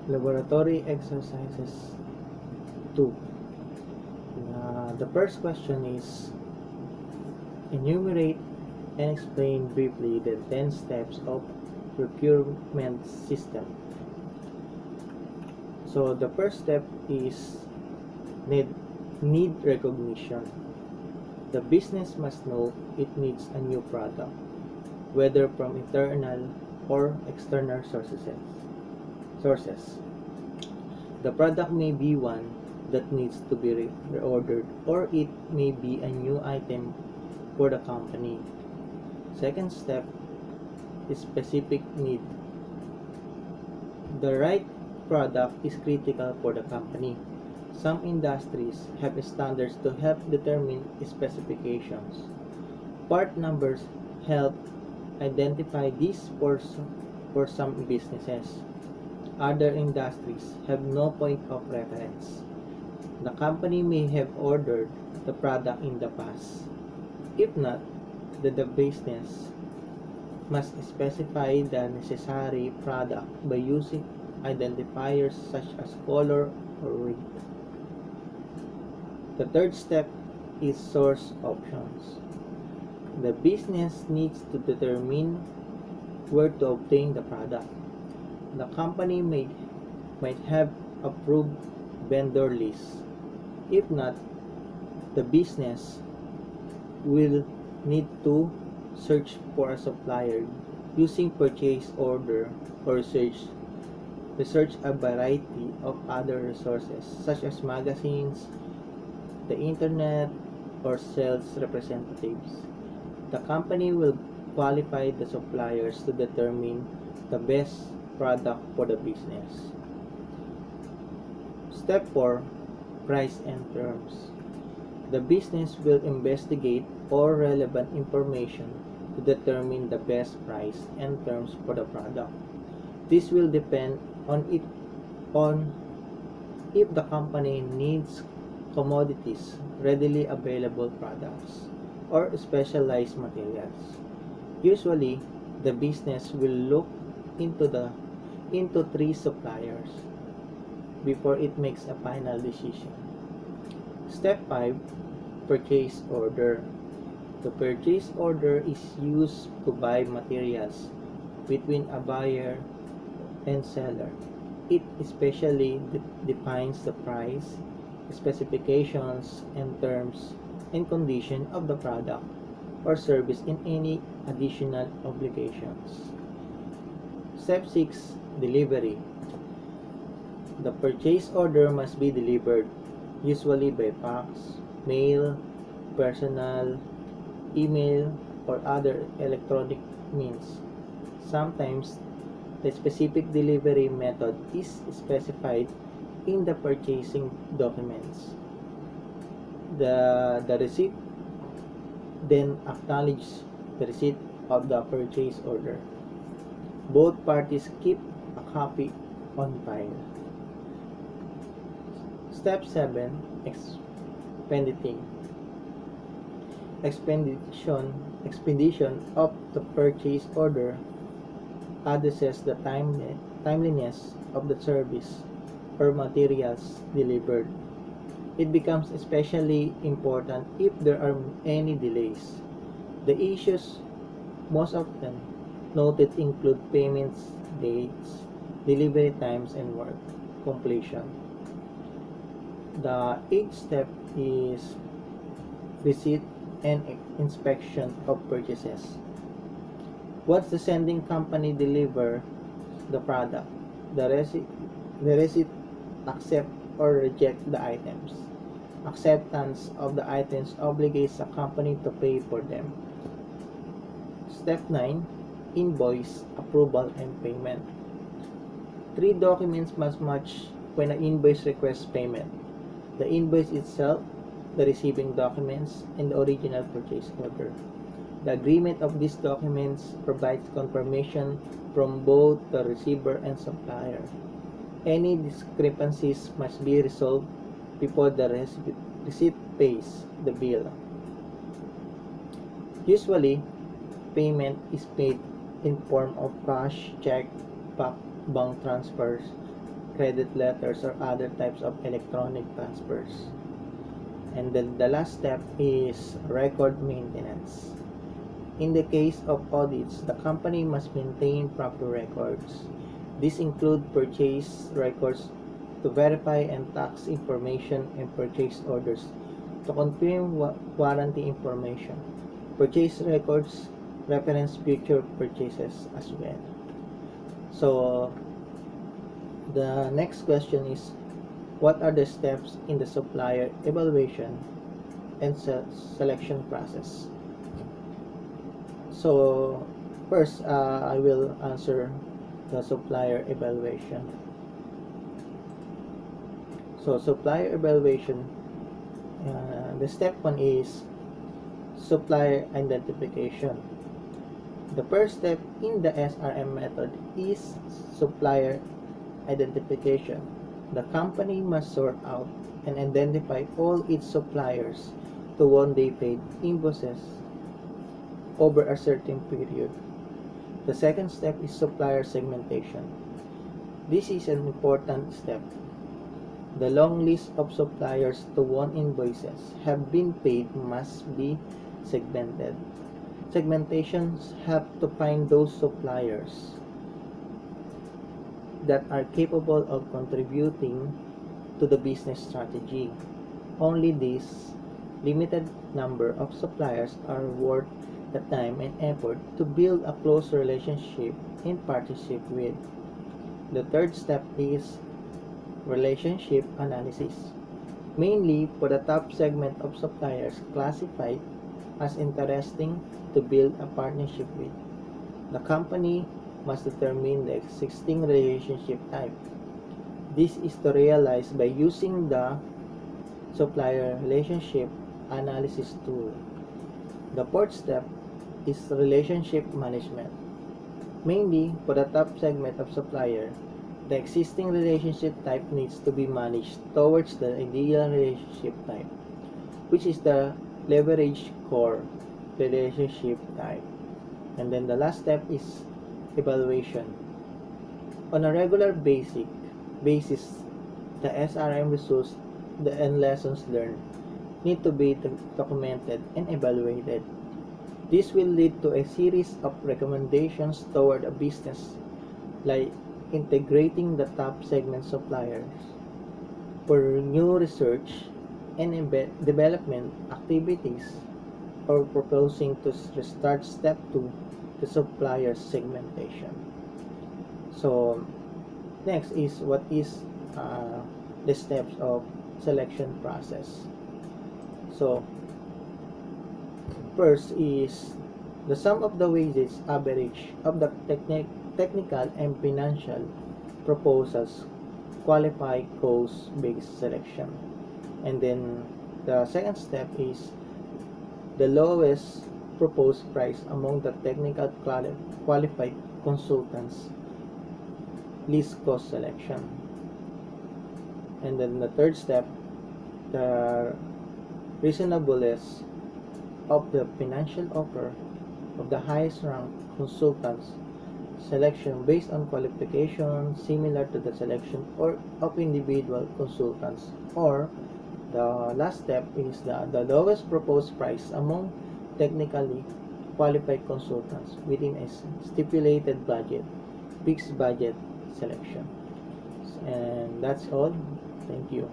Laboratory exercises 2. The first question is enumerate and explain briefly the 10 steps of procurement system. So the first step is need recognition. The business must know it needs a new product, whether from internal or external sources. The product may be one that needs to be reordered, or it may be a new item for the company. Second step is specific need. The right product is critical for the company. Some industries have standards to help determine specifications. Part numbers help identify these for some businesses. Other industries have no point of reference. The company may have ordered the product in the past. If not, the business must specify the necessary product by using identifiers such as color or weight. The third step is source options. The business needs to determine where to obtain the product. The company might have approved vendor lists. If not, the business will need to search for a supplier using purchase order or research a variety of other resources such as magazines, the internet, or sales representatives. The company will qualify the suppliers to determine the best product for the business. Step 4. Price and terms. The business will investigate all relevant information to determine the best price and terms for the product. This will depend on if the company needs commodities, readily available products, or specialized materials. Usually, the business will look into 3 suppliers before it makes a final decision. Step 5. Purchase order. The purchase order is used to buy materials between a buyer and seller. It especially defines the price, specifications, and terms and condition of the product or service in any additional obligations. Step 6. Delivery. The purchase order must be delivered, usually by fax, mail, personal, email, or other electronic means. Sometimes, the specific delivery method is specified in the purchasing documents. The receipt then acknowledges the receipt of the purchase order. Both parties keep a copy on file. Step 7. Expedition of the purchase order addresses the timeliness of the service or materials delivered. It becomes especially important if there are any delays. The issues most often noted include payments, dates, delivery times, and work completion. The 8th step is receipt and inspection of purchases. Once the sending company delivers the product, the receipt accept or reject the items. Acceptance of the items obligates the company to pay for them. Step 9. Invoice, approval, and payment. 3 documents must match when an invoice requests payment: the invoice itself, the receiving documents, and the original purchase order. The agreement of these documents provides confirmation from both the receiver and supplier. Any discrepancies must be resolved before the receipt pays the bill. Usually, payment is paid in form of cash, check, bank transfers, credit letters, or other types of electronic transfers. And then the last step is record maintenance. In the case of audits, the company must maintain proper records. These include purchase records to verify and tax information and purchase orders to confirm warranty information. Purchase records reference future purchases as well. So the next question is, what are the steps in the supplier evaluation and selection process? So first, I will answer the supplier evaluation. So supplier evaluation, the step one is supplier identification. The first step in the SRM method is supplier identification. The company must sort out and identify all its suppliers to whom they paid invoices over a certain period. The second step is supplier segmentation. This is an important step. The long list of suppliers to whom invoices have been paid must be segmented. Segmentations have to find those suppliers that are capable of contributing to the business strategy. Only this limited number of suppliers are worth the time and effort to build a close relationship and partnership with. The third step is relationship analysis, mainly for the top segment of suppliers classified as interesting to build a partnership with. The company must determine the existing relationship type. This is to realize by using the supplier relationship analysis tool. The fourth step is relationship management. Mainly for the top segment of supplier, the existing relationship type needs to be managed towards the ideal relationship type, which is the leverage core relationship type. And then the last step is evaluation. On a regular basis, the SRM results and lessons learned need to be documented and evaluated. This will lead to a series of recommendations toward a business, like integrating the top segment suppliers for new research and development activities, or proposing to restart step 2, the supplier segmentation. So next is what is the steps of selection process. So first is the sum of the weighted average of the technical and financial proposals qualify cost-based selection. And then the second step is the lowest proposed price among the technical qualified consultants, least cost selection. And then the third step, the reasonableness of the financial offer of the highest ranked consultants selection based on qualifications similar to the selection or of individual consultants. Or the last step is the lowest proposed price among technically qualified consultants within a stipulated budget, fixed budget selection. And that's all. Thank you.